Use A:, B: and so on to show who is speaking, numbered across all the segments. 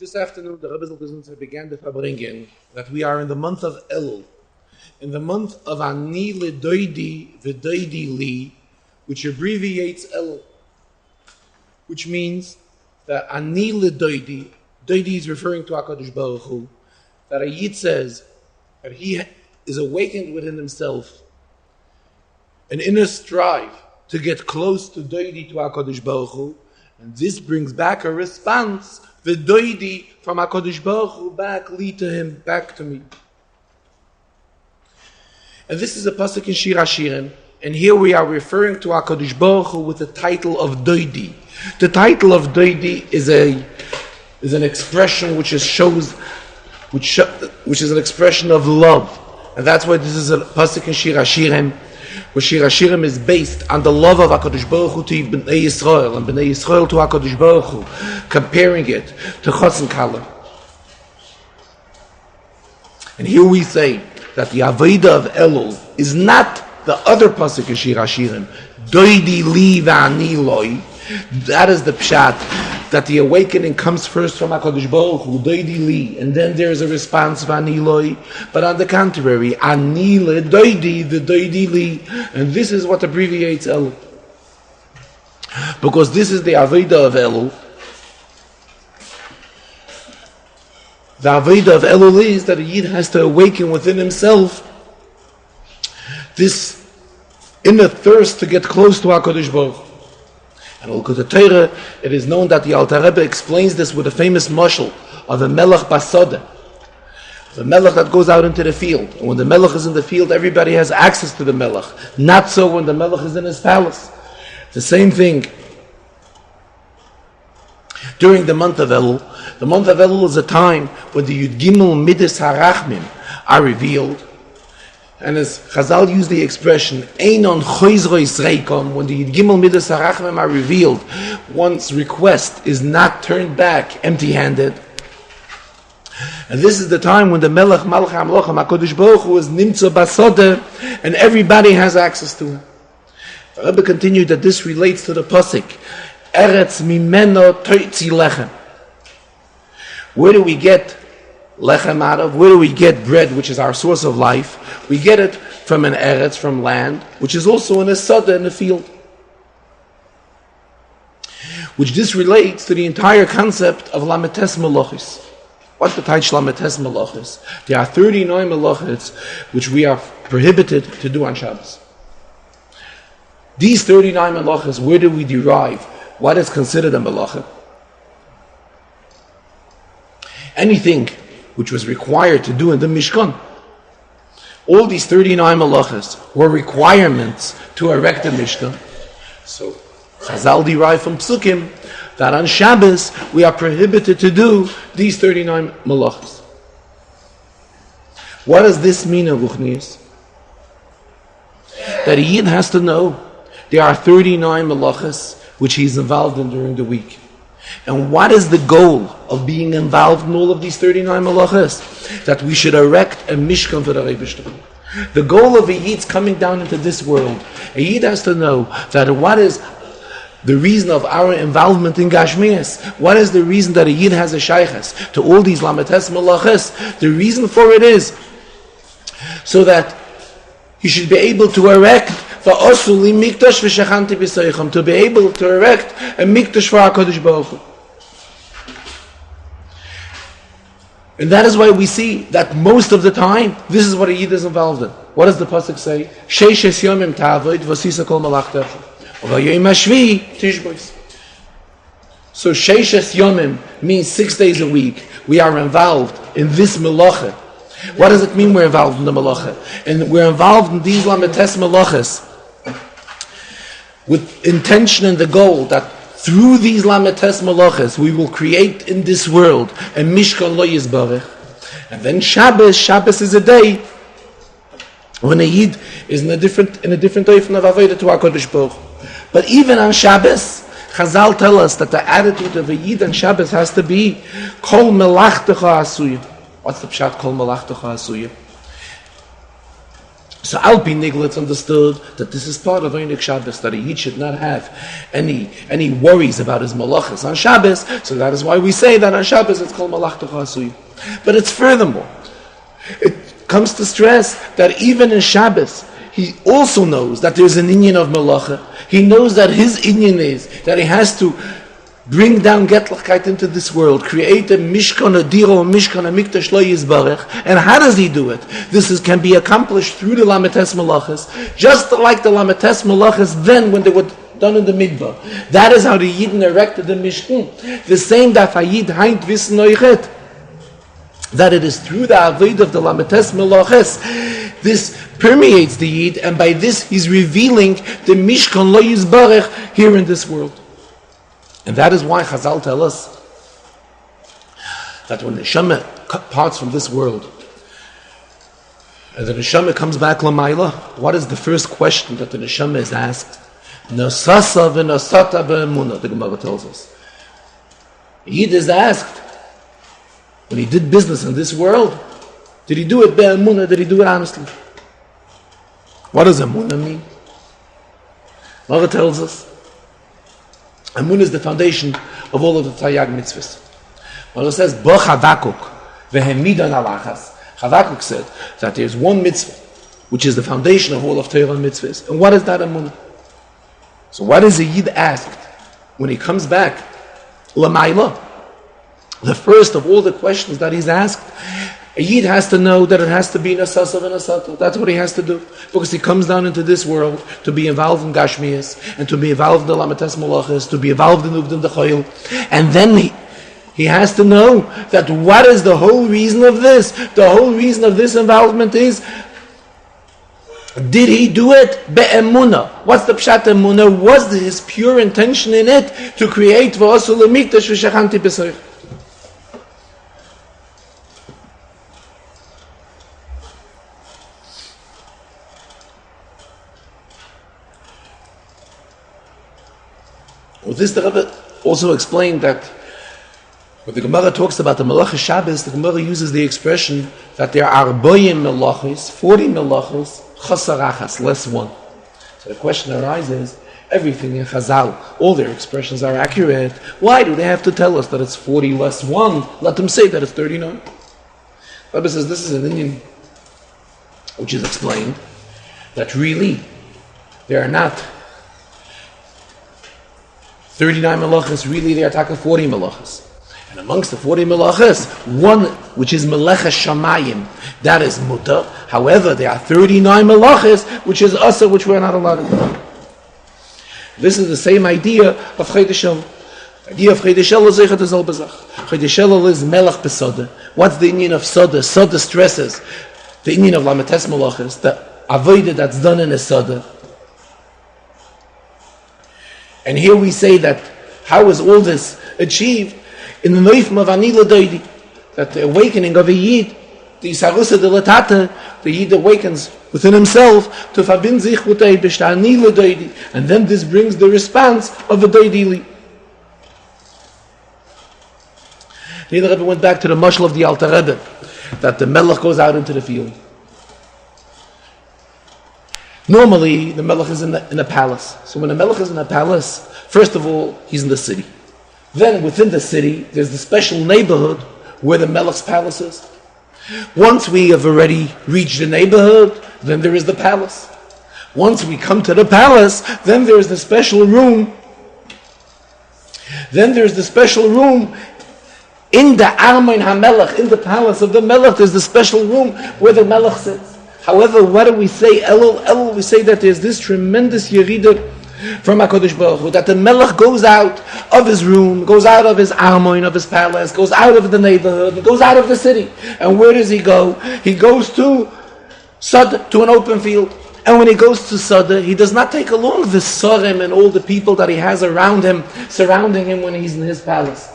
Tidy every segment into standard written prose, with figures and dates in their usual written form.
A: This afternoon, the Rebbe Zaltazunzer began the Farbrengen that we are in the month of Elul, in the month of Ani L'Doidi V'Doidi Li, which abbreviates Elul, which means that Ani L'Doidi, Doidi is referring to HaKadosh Baruch Hu, that a Yid says that he is awakened within himself an inner strive to get close to Doidi, to HaKadosh Baruch Hu, and this brings back a response, the Doidi from HaKadosh Baruch Hu back, lead to him, back to me. And this is a pasuk in Shir HaShirim, and here we are referring to HaKadosh Baruch Hu with the title of Doidi. The title of Doidi is an expression which is an expression of love, and that's why this is a pasuk in Shir HaShirim, where Shir HaShirim is based on the love of HaKadosh Baruch Hu to Bnei Yisrael, and Bnei Yisrael to HaKadosh Baruch Hu, comparing it to Chos and Kala. And here we say that the Avodah of Elul is not the other pasuk in Shir HaShirim, Doidi li v'ani loi. That is the pshat, that the awakening comes first from HaKadosh Baruch Hu, Doidi li, and then there is a response, v'ani loi. But on the contrary, ani le doidi, the doidi li, and this is what abbreviates Elul. Because this is the Avodah of Elul. The Avodah of Elul is that a Yid has to awaken within himself this inner thirst to get close to HaKadosh Baruch Hu. And look at the Torah, it is known that the Alter Rebbe explains this with a famous mashal of a melech basodeh, the melech that goes out into the field. And when the melech is in the field, everybody has access to the melech. Not so when the melech is in his palace. The same thing during the month of Elul. The month of Elul is a time when the Yud Gimel Midas HaRachmim are revealed. And as Chazal used the expression, Einon Choizrois Reikom, when the Yud Gimel Midas HaRachmim are revealed, one's request is not turned back empty-handed. And this is the time when the Melech Malach HaMlochim, HaKadosh Baruch Hu, is Nimtzo Basodeh, and everybody has access to him. The Rebbe continued that this relates to the pasuk, Eretz Mimeno Toitzi Lechem. Where do we get lechem out of? Where do we get bread, which is our source of life? We get it from an eretz, from land, which is also in a sada, in the field. Which this relates to the entire concept of lametes malachis. What's the title lametes malachis? There are 39 malachis which we are prohibited to do on Shabbos. These 39 malachis, where do we derive what is considered a malacha? Anything which was required to do in the Mishkan. All these 39 malachas were requirements to erect the Mishkan. So Chazal derive from Psukim that on Shabbos we are prohibited to do these 39 malachas. What does this mean in Ruchnius? That a Yid has to know there are 39 malachas which he's involved in during the week. And what is the goal of being involved in all of these 39 malachas? That we should erect a mishkan for the Rebbe. The goal of a Yid's coming down into this world, a Yid has to know that what is the reason of our involvement in Gashmias? What is the reason that a Yid has a shaykhas to all these lametes malachas? The reason for it is so that he should be able to erect to be able to erect a mikdash for HaKadosh Baruch Hu. And that is why we see that most of the time, this is what a Yid is involved in. What does the pasuk say? Sheishes yomim ta'avod v'sisa kol malachtecha v'yom hashvi tishbois. So Sheishes yomim means 6 days a week. We are involved in this melacha. What does it mean we're involved in the melacha? And we're involved in these lametes malachas with intention and the goal that through these lametes malachas we will create in this world a mishkan lo yizbarech. And then Shabbos is a day when a Yid is in a different way from the Avodah to HaKadosh Baruch Hu. But even on Shabbos, Chazal tell us that the attitude of a Yid on Shabbos has to be kol melachtecha asuya. What's the pshat kol melachtecha asuya? So Alpi Niglitz understood that this is part of Einik Shabbos, that he should not have any worries about his malachas on Shabbos. So that is why we say that on Shabbos it's called malachta chasui. But it's furthermore. It comes to stress that even in Shabbos, he also knows that there's an inyan of malacha. He knows that his inyan is that he has to bring down Getlachkeit into this world, create a Mishkan, a Diro, a Mishkan, a Mikdash Lo Yizbarech. And how does he do it? This can be accomplished through the Lametes Malachas, just like the Lametes Malachas then when they were done in the Midbar. That is how the Yidden erected the Mishkan. The same that Hayid Heint Wissen Neuchet, that it is through the Avoid of the Lametes Malachas. This permeates the Yid, and by this he's revealing the Mishkan Lo Yizbarech here in this world. And that is why Chazal tell us that when the Neshama parts from this world and the Neshama comes back Lamaila, what is the first question that the Neshama is asked? Nasasa v'nasata b'emunah, the Gemara tells us. Yid is asked, when he did business in this world, did he do it b'emunah, did he do it honestly? What does emunah mean? Gemara tells us, Amun is the foundation of all of the Taryag mitzvahs. When it says, Bo Chavakuk v'hemidan alachas, Chavakuk said that there's one mitzvah, which is the foundation of all of Torah mitzvahs. And what is that Amun? So what is a Yid asked when he comes back? L'mayla. The first of all the questions that he's asked, a Yid has to know that it has to be Nasasa v'Nasata. That's what he has to do. Because he comes down into this world to be involved in Gashmias, and to be involved in the Lametes Malachas, to be involved in Uvdim D'Choil. And then he has to know that what is the whole reason of this? The whole reason of this involvement is, did he do it be'emunah? What's the pshat emunah? Was his pure intention in it to create v'osu l'mikdash v'shachanti b'soich? With this, the Rebbe also explained that when the Gemara talks about the Melachas Shabbos, the Gemara uses the expression that there are 40 melachos, chasarachas, less one. So the question arises, everything in Chazal, all their expressions are accurate. Why do they have to tell us that it's 40 less one? Let them say that it's 39. The Rebbe says this is an Indian, which is explained, that really there are not 39 melachas, really they are talking 40 melachas. And amongst the 40 melachas, one which is melechas shamayim, that is mutar. However, there are 39 melachas, which is asa, which we are not allowed to do. This is the same idea of Chedeshel. The idea of Chedeshel is Zeichat Zal Bezach. Chedeshel is melech besoda. What's the inyan of soda? Soda stresses the inyan of lametes melachas, the avodah that's done in a soda. And here we say that, how is all this achieved? In the Neufim of Anila Doidi, that the awakening of a Yid, the Isarusa de Latata, the Yid awakens within himself to Fabin sich with a Anila Doidi. And then this brings the response of a Doidili. The Rebbe went back to the mashal of the Alter Rebbe, that the Melech goes out into the field. Normally, the Melech is in the palace. So when the Melech is in the palace, first of all, he's in the city. Then within the city, there's the special neighborhood where the Melech's palace is. Once we have already reached the neighborhood, then there is the palace. Once we come to the palace, then there is the special room. Then there's the special room in the Armain HaMelech, in the palace of the Melech, there's the special room where the Melech sits. However, what do we say? Elul, we say that there's this tremendous Yerida from HaKadosh Baruch Hu, that the Melech goes out of his room, goes out of his Armoin, of his palace, goes out of the neighborhood, goes out of the city. And where does he go? He goes to Sada, to an open field. And when he goes to Sada, he does not take along the Sorim and all the people that he has around him, surrounding him when he's in his palace.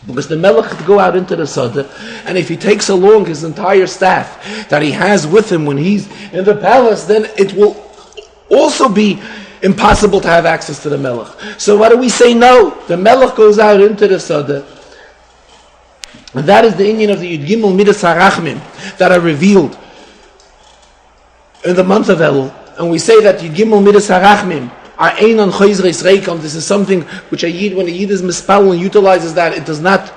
A: Because the Melech could go out into the Sada, and if he takes along his entire staff that he has with him when he's in the palace, then it will also be impossible to have access to the Melech. So what do we say? No, the Melech goes out into the Sada. And that is the inyan of the Yud Gimel Midas HaRachmim that are revealed in the month of Elul, and we say that Yud Gimel Midas Harachmim are ein on Chazarah Reikom, this is something which a Yid, when a Yid is mispal and utilizes that, it does not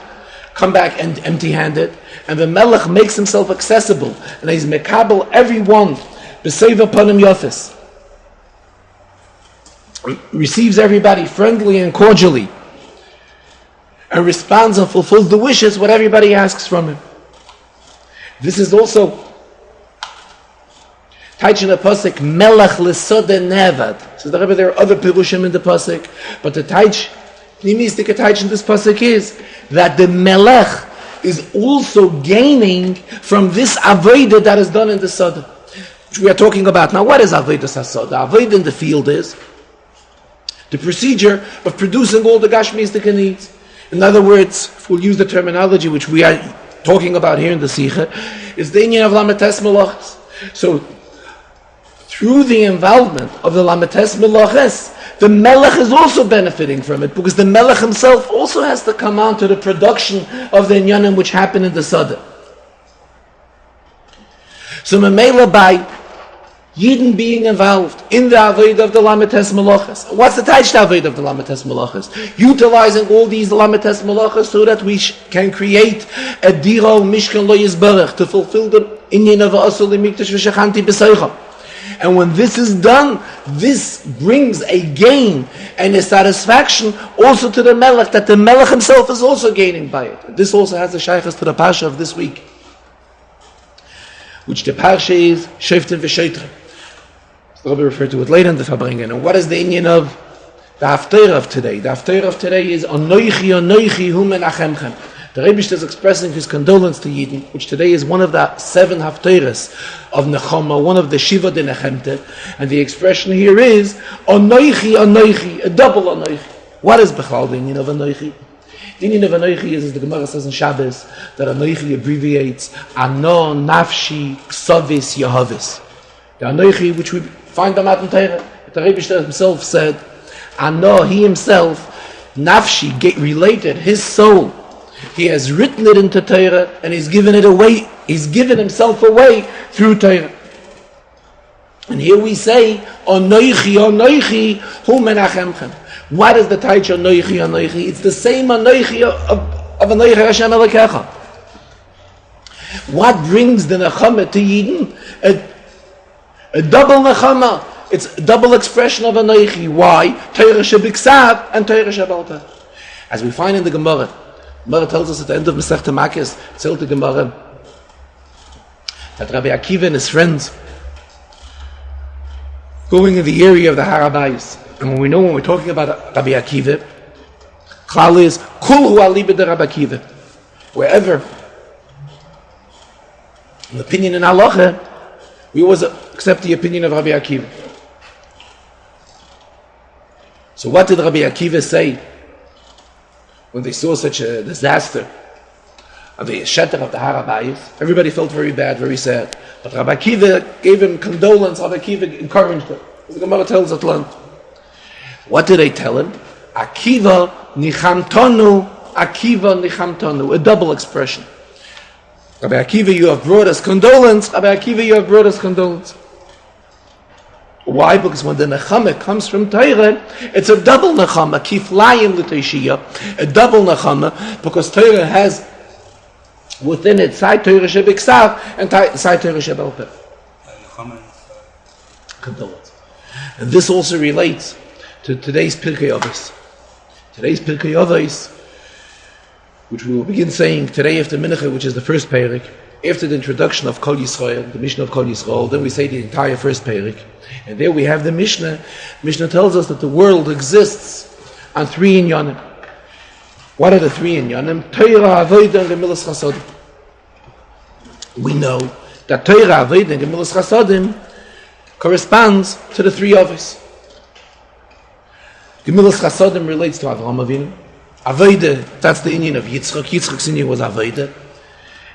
A: come back empty-handed, and the Melech makes himself accessible, and he's mekabel everyone, b'seiv upanim yofis, receives everybody friendly and cordially, and responds and fulfills the wishes what everybody asks from him. This is also Taich in the pasuk Melech l'sode nevad. So there are other pirushim in the pasuk, but the Taich, Nimistic Taich in this pasuk is that the Melech is also gaining from this avodah that is done in the sode, which we are talking about now. What is avodah sasod? The avodah in the field is the procedure of producing all the gashmistic needs. In other words, if we'll use the terminology which we are talking about here in the Sikha, is the inyan of Lamites Melachas. So, through the involvement of the Lamites Melachas, the Melech is also benefiting from it, because the Melech himself also has to come on to the production of the inyanim which happen in the Sada. So, Memela, by Yidden being involved in the avodah of the Lamites Melachas. What's the taich avodah of the Lamites Melachas? Utilizing all these Lamites Melachas so that we can create a diro mishkan lo yizbarach to fulfill the inyan of asul mikdash v'shachanti b'seicha. And when this is done, this brings a gain and a satisfaction also to the Melech, that the Melech himself is also gaining by it. This also has a shaykhs to the Pasha of this week, which the Pasha is Shoftim v'Shoftim. We'll refer to it later in the Farbrengen. And what is the inyan of the Haftarah of today? The Haftarah of today is Anoichi hu menachemchem. The Rebbe is expressing his condolence to Yidden, which today is one of the 7 Haftarahs of Nechama, one of the Shiva de Nechemte. And the expression here is Anoichi, a double Anoichi. What is Bechal the inyan of Anoichi? The inyan of Anoichi is, as the Gemara says in Shabbos, that Anoichi abbreviates Ano, Nafshi, Ksavis, Yehavis. The Anoichi, which we find the Matan Torah, the Rebbe himself said, Ano, he himself, Nafshi, related his soul. He has written it into Torah, and he's given it away. He's given himself away through Torah. And here we say, Anoichi, hu menachemchem. What is the taich Anoichi? It's the same Anoichi of Anoichi Hashem Elokecha. What brings the Nechama to Yidden? A double nechama. It's a double expression of Anoichi. Why? Torah shebiksav and Torah shebalpeh. As we find in the Gemara, Gemara tells us at the end of Masechta Makos, tells the Gemara that Rabbi Akiva and his friends going in the area of the Har HaBayis. And when we're talking about Rabbi Akiva, Klal is Kulhu aliba de Rabbi Akiva. Wherever an opinion in halacha, we always accept the opinion of Rabbi Akiva. So what did Rabbi Akiva say when they saw such a disaster of the shetter of the Har HaBayis? Everybody felt very bad, very sad. But Rabbi Akiva gave him condolence. Rabbi Akiva encouraged him. The Gemara tells at length. What did they tell him? Akiva nichamtonu, Akiva nichamtonu. A double expression. Rabbi Akiva, you have brought us condolence. Rabbi Akiva, you have brought us condolence. Why? Because when the nechama comes from Torah, it's a double nechama, kiflayim l'teishiyah, a double nechama, because Torah has within it side Torah shebiksav and side Torah shebelpeh. Condolence. And this also relates to today's Pirkei Avos. Today's Pirkei Avos, which we will begin saying today after Mincha, which is the first Perek, after the introduction of Kol Yisrael, the Mishnah of Kol Yisrael, then we say the entire first Perek. And there we have the Mishnah. Mishnah tells us that the world exists on 3 inyanim. What are the 3 inyanim? Torah, Avodah, and Gemilas Chasadim. We know that Torah, Avodah, and Gemilas Chasadim corresponds to the 3 Avos. Gemilas Chasadim relates to Avraham Avinu. Avodah, that's the inyan of Yitzchak. Yitzchak's inyan was Avodah.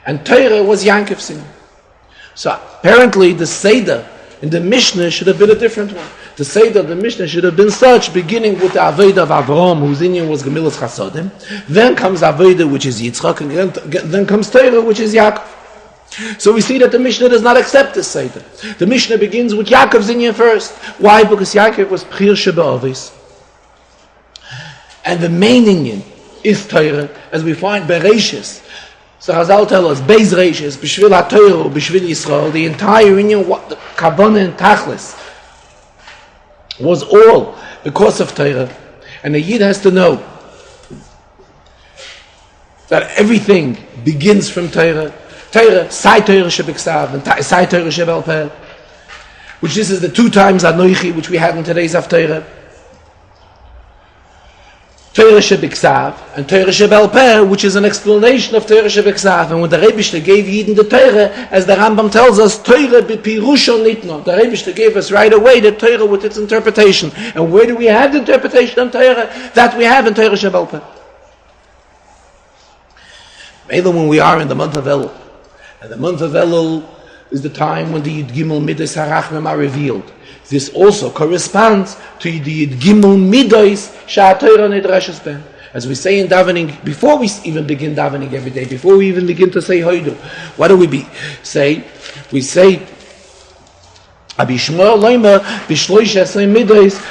A: And Torah was Yankov's inyan. So apparently the Seder in the Mishnah should have been a different one. The Seder of the Mishnah should have been such, beginning with the Avodah of Avraham, whose inyan was Gemilas Chasadim. Then comes Avodah, which is Yitzchak, and then comes Torah, which is Yaakov. So we see that the Mishnah does not accept this Seder. The Mishnah begins with Yaakov's inyan first. Why? Because Yaakov was Pchir Shebe'avis. And the main inyan is Torah, as we find Bereishis. So Chazal tell us, Beis Reishis, B'shvil HaTorah, B'shvil Yisrael, the entire inyan, the Kavanah and Tachlis, was all because of Torah. And the Yid has to know that everything begins from Torah. Torah, Sai Torah Shebiksav, and Sai Torah Shebel Peh, which this is the 2 times Anoichi, which we had in today's Haftarah. Torah Shebiksav, and Torah Shebel Peh, which is an explanation of Torah Shebiksav. And when the Rebishter gave Yidden the Torah, as the Rambam tells us, Torah b'pirusho nitno. The Rebishter gave us right away the Torah with its interpretation. And where do we have the interpretation of Torah? That we have in Torah Shebel Peh. Even when we are in the month of Elul, and the month of Elul is the time when the Yud Gimel Midas HaRachmim are revealed. This also corresponds to the Yud Gimel Midas Sha'atayra Nidreshes Ben. As we say in davening, before we even begin davening every day, before we even begin to say Hoidu, what do we say? We say, Abishmor Loimer Bishloish Esay Midas.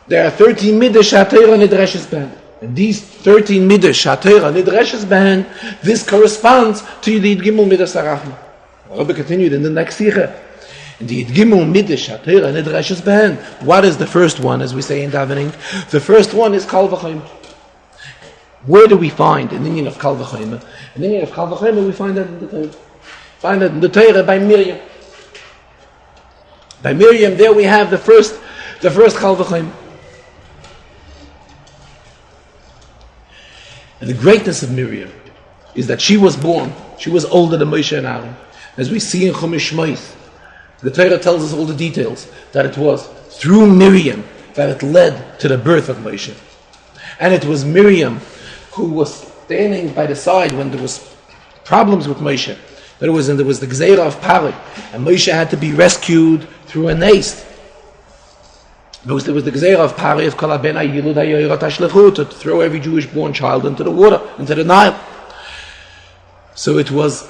A: There are 13 Midas Sha'atayra Nidreshes Ben. And these 13 midas, Shatera, Nidreshes Behen, this corresponds to the Yid Gimel Midas HaRachmim. Rabbi continued in the next Sikha. In the Yid Gimel Midas, Shatera, Nidreshes Behen, what is the first one, as we say in davening? The first one is Kal V'Chaim. Where do we find an inyan of Kal V'Chaim? An inyan of Kal V'Chaim, we find that in the Torah. Find that in the Torah by Miriam. By Miriam, there we have the first Kal V'Chaim. And the greatness of Miriam is that she was born, she was older than Moshe and Aaron. As we see in Chumash Shmos, the Torah tells us all the details, that it was through Miriam that it led to the birth of Moshe. And it was Miriam who was standing by the side when there was problems with Moshe. There was the Gzeira of Pari, and Moshe had to be rescued through a nace. Because there was the Gzeira of Pari of Kalabena Yilud HaYoirot HaShlechu, to throw every Jewish born child into the water, into the Nile. So it was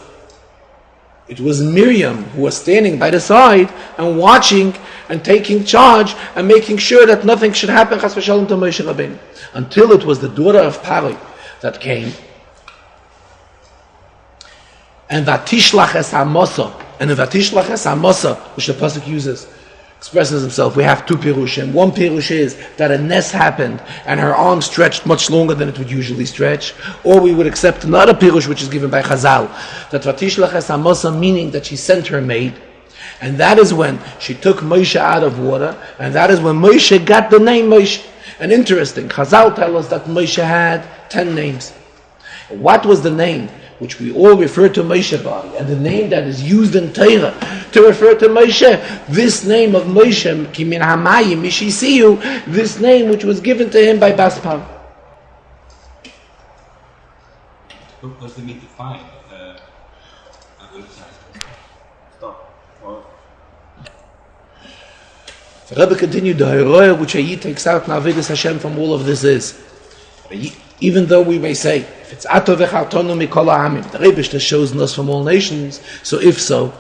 A: Miriam who was standing by the side and watching and taking charge and making sure that nothing should happen Chas v'Shalom to Moshe Rabbeinu. Until it was the daughter of Pari that came. And Vatishlach es HaMosa, and in Vatishlach es HaMosa, which the Pasuk uses, expresses himself, we have 2 pirushim. One pirush is that a nes happened and her arm stretched much longer than it would usually stretch. Or we would accept another pirush which is given by Chazal, that Vatishlach es HaMosa, meaning that she sent her maid. And that is when she took Moshe out of water, and that is when Moshe got the name Moshe. And interesting, Chazal tell us that Moshe had 10 names. What was the name which we all refer to Moshe by, and the name that is used in Torah to refer to Moshe, this name of Moshe, Kimin Hamayim Mishisiyu, this name which was given to him by Baspam.
B: What does it mean to find?
A: The Rebbe continued, the Heroya which Ayid takes out Navidus Hashem from all of this is, even though we may say, if it's Ato v'chartonu mikol ha'amim, the Rebbe shows us from all nations, so if so,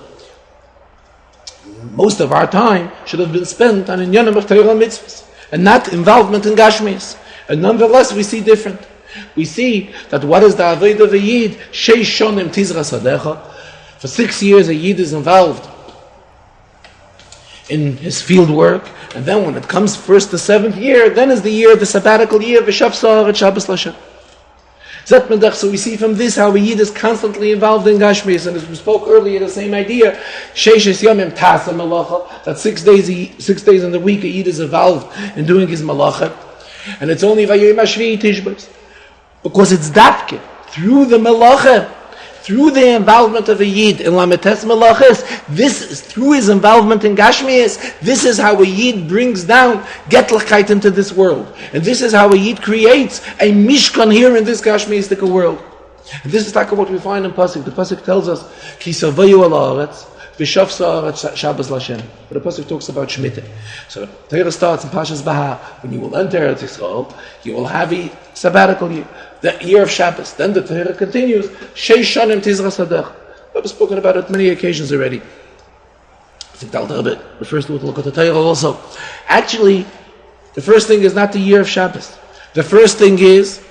A: most of our time should have been spent on inyanim of Torah mitzvahs, and not involvement in Gashmis. And nonetheless, we see different. We see that what is the Avodah of a Yid? Sheish shonim tizras adecha. For 6 years, a Yid is involved in his field work, and then when it comes first the 7th year, then is the year, the sabbatical year, v'shavsar et Shabbos Lashem. So we see from this how a Yid is constantly involved in Gashmis, and as we spoke earlier, the same idea, Sheishes Yomim Tasa Malacha, that 6 days in the week a Yid is involved in doing his Malacha, and it's only Vayom HaShvi'i Tishbos, because it's Dafke, through the Malacha, through the involvement of a Yid in Lametes Malachis, this is through his involvement in Gashmias, this is how a Yid brings down Getlachkeit into this world. And this is how a Yid creates a Mishkan here in this Gashmiistic world. And this is like what we find in Pasuk. The Pasuk tells us, Ki savayu al haaretz, v'shafsa haaretz Shabbos Lashem. But the Pasuk talks about Shemitah. So the Torah starts in Pashas Bahar. When you will enter Eretz Yisrael, you will have a sabbatical year. The year of Shabbos. Then the Torah continues, Sheish Shanim Tizras Adech. I've spoken about it many occasions already. I think the Alter Rebbe refers to it, look at the Torah also. Actually, the first thing is not the year of Shabbos. The first thing is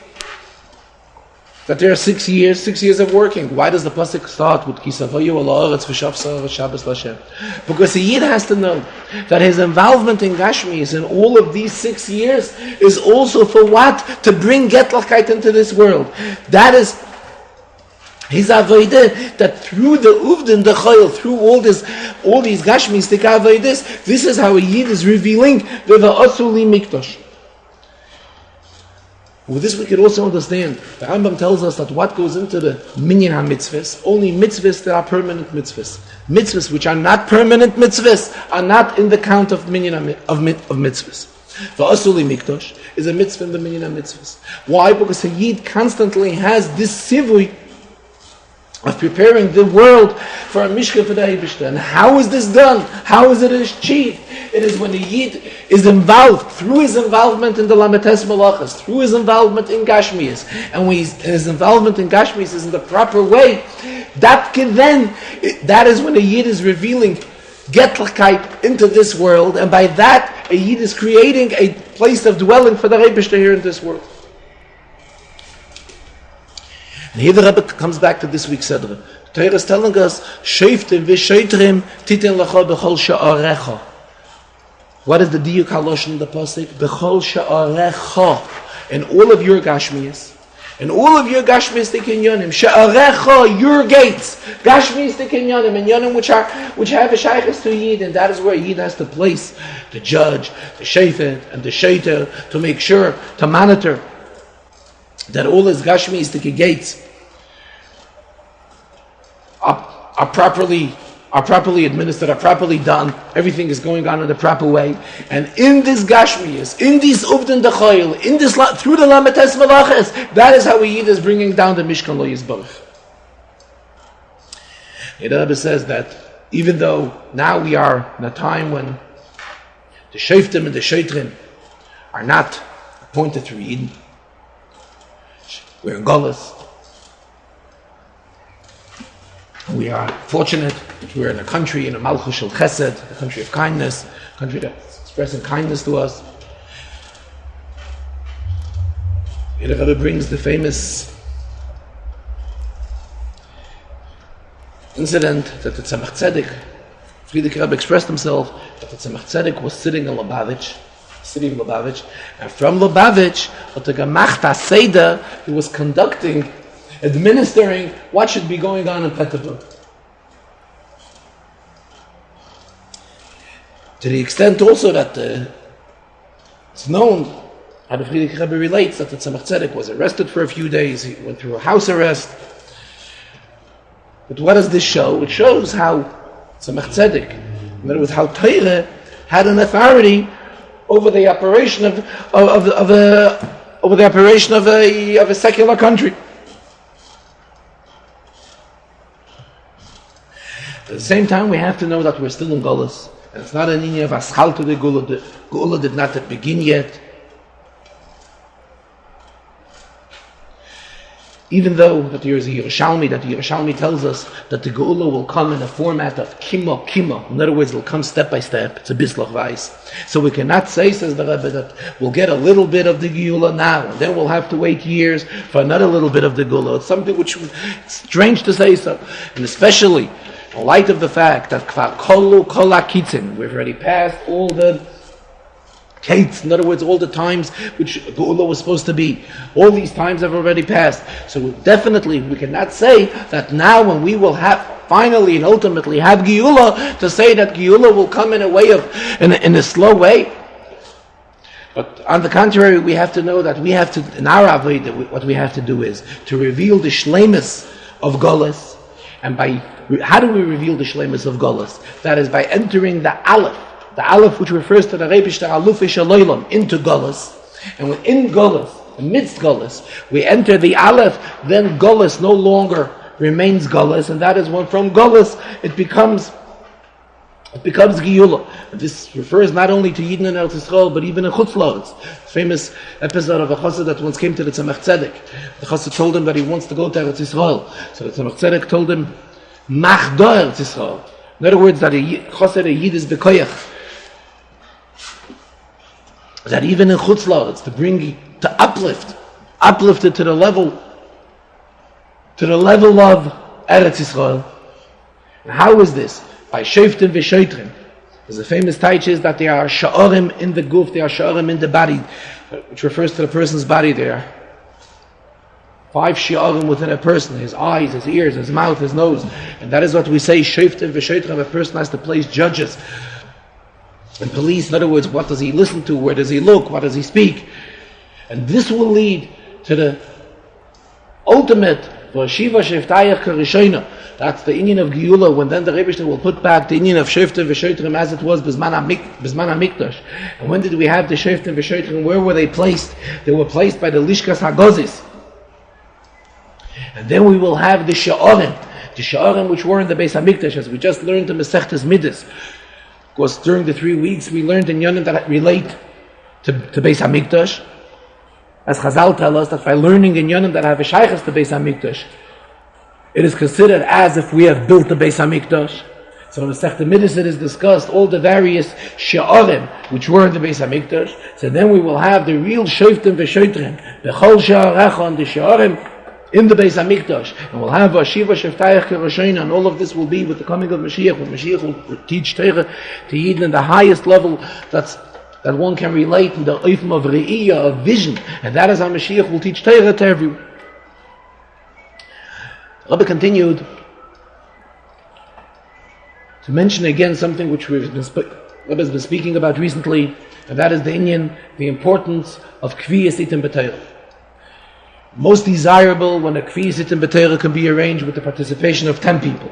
A: that there are 6 years of working. Why does the pasuk start with Kisavayu ala Haaretz v'Shavsa v'Shabbos l'Hashem? Because the Yid has to know that his involvement in Gashmis in all of these 6 years is also for what? To bring Getlachkeit into this world. That is his avodah, that through the uvdin, the chayil, through all these Gashmis, the avodas, this is how a Yid is revealing the Asuli Mikdash. With this we could also understand, the Rambam tells us that what goes into the minyan ha-mitzvahs, only mitzvahs that are permanent mitzvahs. Mitzvahs which are not permanent mitzvahs are not in the count of minyan of mitzvahs. The Asuli Mikdash is a mitzvah in the minyan ha-mitzvahs. Why? Because a Yid constantly has this sivui of preparing the world for a mishkan for the Eibishter. And how is this done? How is it achieved? It is when the Yid is involved, through his involvement in the Lametes Malachas, through his involvement in Gashmias, and when his involvement in Gashmias is in the proper way, that is when a Yid is revealing Getlachkeit into this world, and by that a Yid is creating a place of dwelling for the Eibishter here in this world. And here the Rebbe comes back to this week's Sedra. The Torah is telling us, Shoftim v'shoitrim titen lecha b'chol sha'arecha. What is the diyuk haloshon in the pasuk? B'chol sha'arecha. In all of your gashmias. In all of your gashmias tikinyonim. Sha'arecha, your gates. Gashmias tikinyonim. And yonim which have a shaykhis to Yid. And that is where Yid has to place the judge, the shayfet, and the shayter to make sure, to monitor that all his gashmiistic gates are properly administered, are properly done. Everything is going on in the proper way. And in this gashmius, in this uvdin dechayil, in this through the lametes malachas, that is how a Yid is bringing down the Mishkan Lo Yisbarach. The Rebbe says that even though now we are in a time when the Shoftim and the Shoitrim are not appointed through Yid, we're in Golas. We are fortunate that we're in a country, in a Malchus Shel Chesed, a country of kindness, a country that's expressing kindness to us. The Rebbe brings the famous incident that the Tzemach Tzedek, Friedrich Rebbe expressed himself, that the Tzemach Tzedek was sitting in Lubavitch, and from Lubavitch, at the Gemachta Seder, he was conducting, administering what should be going on in Peterborough. To the extent also that it's known, how the Friedrich Rebbe relates, that the Tzemach Tzedek was arrested for a few days, he went through a house arrest. But what does this show? It shows how Tzemach Tzedek, in other words, how Torah had an authority over the operation of a secular country. At the same time, we have to know that we're still in Golas, and it's not an inyan of aschal to the Gula. The Gula did not begin yet. Even though that there is a Yerushalmi tells us that the Geula will come in a format of kimo. In other words, it will come step by step. It's a bislach weiss. So we cannot say, says the Rebbe, that we'll get a little bit of the Geula now, and then we'll have to wait years for another little bit of the Geula. It's something which is strange to say so. And especially in light of the fact that kvar kolu kol hakitzin, we've already passed all the Kates, in other words, all the times which Geula was supposed to be. All these times have already passed. So definitely we cannot say that now when we will have finally and ultimately have Geula, to say that Geula will come in a way of, in a slow way. But on the contrary, we have to know that we have to, in our avodah, what we have to do is to reveal the shleimus of Golas. And how do we reveal the shleimus of Golas? That is by entering the Aleph. The Aleph, which refers to the Rebishter Alufish Aloilam, into Golas. And within Golas, amidst Golas, we enter the Aleph, then Golas no longer remains Golas, and that is when from Golas it becomes Geula. This refers not only to Yidden and Eretz Yisrael, but even in Chutz La'aretz. Famous episode of a Chassid that once came to the Tzemach Tzedek. The Chassid told him that he wants to go to Eretz Yisrael. So the Tzemach Tzedek told him, Machdo Eretz Yisrael. In other words, that a Yid is bekoyach. That even in Chutz La'aretz, to uplift it to the level of Eretz Yisrael. And how is this? By Shoftim v'Shoitrim. There's a famous taich that there are sha'arim in the guf, there are sha'arim in the body, which refers to the person's body. There are 5 sha'arim within a person: his eyes, his ears, his mouth, his nose. And that is what we say, Shoftim v'Shoitrim. A person has to place judges and police. In other words, what does he listen to? Where does he look? What does he speak? And this will lead to the ultimate V'ashiva sheftayach karishayna. That's the Inyan of Geula, when then the Rebbe will put back the Inyan of Shoftim v'Shoitrim as it was Bizman HaMikdash. And when did we have the Shoftim v'Shoitrim? Where were they placed? They were placed by the Lishkas HaGozis. And then we will have the Sha'arim which were in the Beis HaMikdash, as we just learned in Masechtas Midas. Of course, during the 3 weeks we learned in Yonim that relate to Beis HaMikdash. As Chazal tell us, that by learning in Yonim that have a Shaychus to Beis HaMikdash, it is considered as if we have built the Beis HaMikdash. So in the Masechta Midas it is discussed all the various Sha'arim which were in the Beis HaMikdash. So then we will have the real Shoftim v'Shoitrim, Bechol Sha'arecha, and the Sha'arim in the Beis HaMikdash. And we'll have Shiva Sheftayach Keroshaina, and all of this will be with the coming of Mashiach, when Mashiach will teach Torah to Yidden in the highest level that one can relate in the Eifim of Re'iyah, of vision. And that is how Mashiach will teach Torah to everyone. Rabbi continued to mention again something which Rabbi has been speaking about recently, and that is the Inyan, the importance of Kviyas Itim B'Torah. Most desirable when a Kviyas Itim B'Torah can be arranged with the participation of 10 people.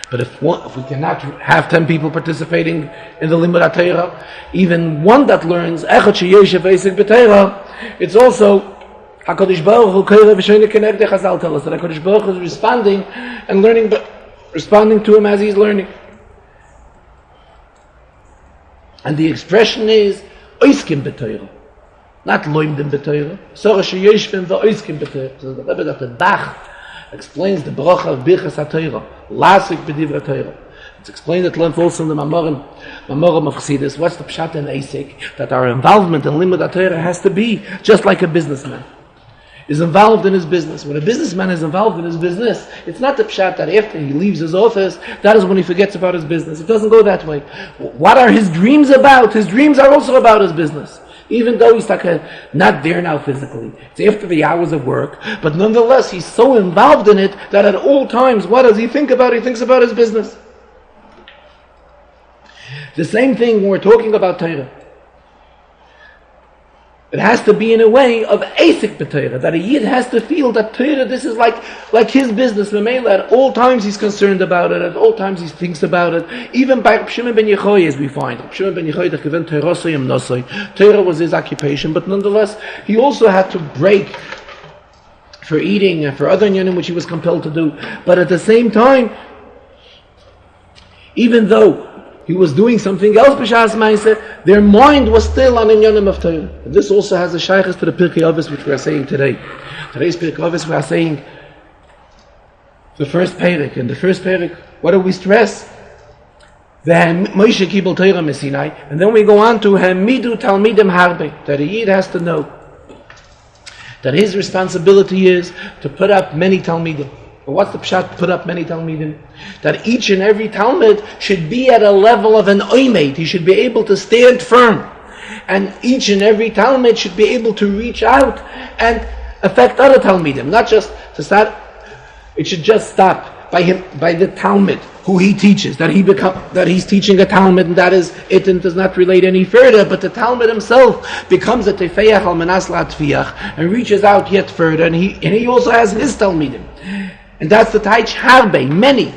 A: But if we cannot have 10 people participating in the Limud HaTorah, even one that learns Echad Sheyeshev Eisik B'Torah, it's also HaKadosh Baruch Hu Koireh V'Shoineh Kenegdeh. Chazal tell us that HaKadosh Baruch Hu is responding and learning, responding to him as he's learning. And the expression is Oiskim B'Torah, not Loimdim B'Torah. Sorah Sheyeshvim V'Oiskim B'Torah. So the Rebbe that the Bach explains the bracha of Birchas HaTorah, Lasik B'Divrei Torah. It's explained at length also in the Mamorim of Chassidus. What's the pshat and Eisik? That our involvement in Limud HaTorah has to be just like a businessman is involved in his business. When a businessman is involved in his business, it's not the pshat that after he leaves his office, that is when he forgets about his business. It doesn't go that way. What are his dreams about? His dreams are also about his business. Even though he's not there now physically. It's after the hours of work. But nonetheless, he's so involved in it that at all times, what does he think about? He thinks about his business. The same thing when we're talking about Torah. It has to be in a way of Eisik B'Torah, that a Yid has to feel that Torah, this is like his business. At all times he's concerned about it, at all times he thinks about it. Even by Reb Shimon ben Yochai, as we find. Reb Shimon ben Yochai, that given Torah Nosoi. Torah was his occupation, but nonetheless, he also had to break for eating and for other inyanim which he was compelled to do. But at the same time, even though he was doing something else, b'shas ma'aseh, their mind was still on inyanim of Torah. And this also has a shaykhus to the Pirkei Avos which we are saying today. Today's Pirkei Avos we are saying the first perik. And the first perik, what do we stress? Moshe kibel Torah mesinai. And then we go on to Hamidu Talmidim Harbe, that a Yid has to know that his responsibility is to put up many Talmidim. But what's the pshat, put up many Talmidim? That each and every Talmud should be at a level of an oimed. He should be able to stand firm. And each and every Talmud should be able to reach out and affect other Talmidim. Not just to start, it should just stop by him, by the Talmud who he teaches, that he's teaching a Talmud, and that is it, and does not relate any further. But the Talmud himself becomes a tefeach al menas la'atfiach and reaches out yet further, and he also has his Talmidim. And that's the Taich Harbe, many.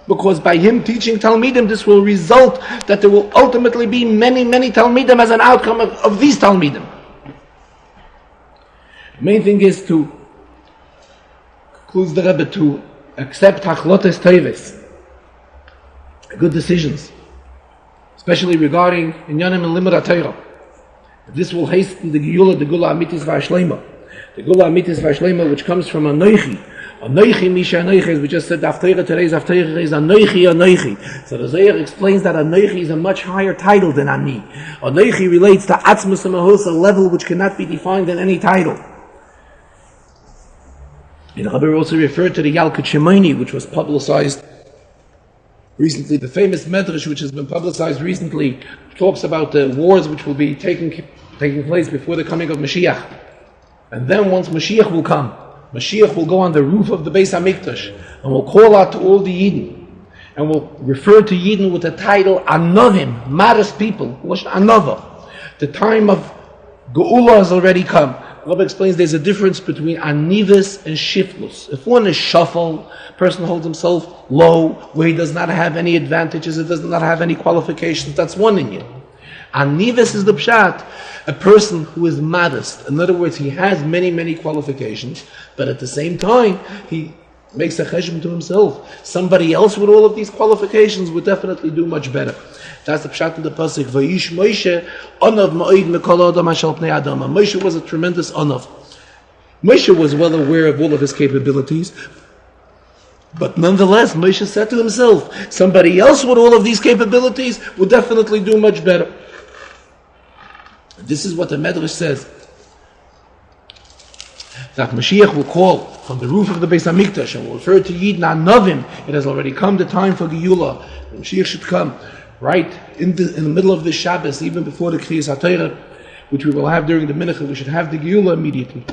A: Because by him teaching Talmidim, this will result that there will ultimately be many, many Talmidim as an outcome of these Talmidim. The main thing is to, concludes the Rebbe, to accept Hachlotes Teves, good decisions, especially regarding Inyanim and Limud HaTorah. This will hasten the Gula Amitis V'Ashleima. The Gula Amitis V'Ashleima, which comes from Anoichi, Anoichi Misha Anoichi, as we just said, Haftarah today's Haftarah is Anoichi. So the Zohar explains that Anoichi is a much higher title than Ani. Anoichi relates to Atzmus Mahos, a level which cannot be defined in any title. And Rabbi also referred to the Yalkut Shimoni, which was publicized recently. The famous Medrash, which has been publicized recently, talks about the wars which will be taking place before the coming of Mashiach. And then once Mashiach will come, Mashiach will go on the roof of the Beis HaMikdash and will call out to all the Yidden and will refer to Yidden with the title Anovim, modest people, Anova. The time of Geula has already come. Rabbi explains there's a difference between Anivus and Shiflus. If one is shuffle, a person holds himself low, where he does not have any advantages, he does not have any qualifications, that's one in you. Anivus is the pshat, a person who is modest. In other words, he has many, many qualifications, but at the same time, he makes a cheshbon to himself. Somebody else with all of these qualifications would definitely do much better. That's the pshat in the pasuk. Vayish Moshe onav ma'id mikol adam ashal pnei adam. Moshe was a tremendous onav. Moshe was well aware of all of his capabilities, but nonetheless, Moshe said to himself, somebody else with all of these capabilities would definitely do much better. This is what the Medrash says, that Mashiach will call from the roof of the Beis HaMikdash and will refer to Yidden Anovim. It has already come the time for Geula. Mashiach should come right in the middle of the Shabbos, even before the Kriyas HaTorah, which we will have during the Mincha. We should have the Geula immediately.